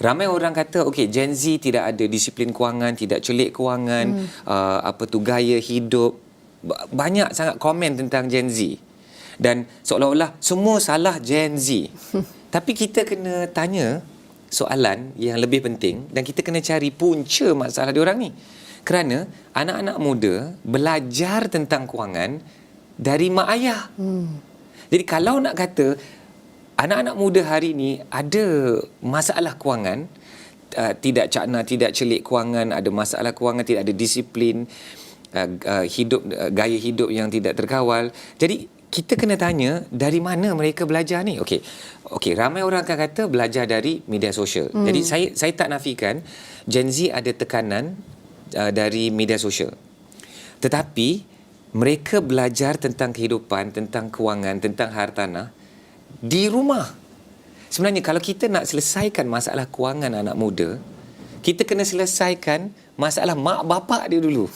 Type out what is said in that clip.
Ramai orang kata, okey, Gen Z tidak ada disiplin kewangan, tidak celik kewangan, gaya hidup. Banyak sangat komen tentang Gen Z. Dan seolah-olah semua salah Gen Z. Tapi kita kena tanya soalan yang lebih penting dan kita kena cari punca masalah diorang ni. Kerana anak-anak muda belajar tentang kewangan dari mak ayah. Jadi kalau nak kata anak-anak muda hari ni ada masalah kewangan, tidak cakna, tidak celik kewangan, ada masalah kewangan, tidak ada disiplin, gaya hidup yang tidak terkawal. Jadi kita kena tanya dari mana mereka belajar ni. Okey, ramai orang akan kata belajar dari media sosial. Jadi saya tak nafikan Gen Z ada tekanan dari media sosial. Tetapi mereka belajar tentang kehidupan, tentang kewangan, tentang hartanah di rumah. Sebenarnya kalau kita nak selesaikan masalah kewangan anak muda, kita kena selesaikan masalah mak bapak dia dulu.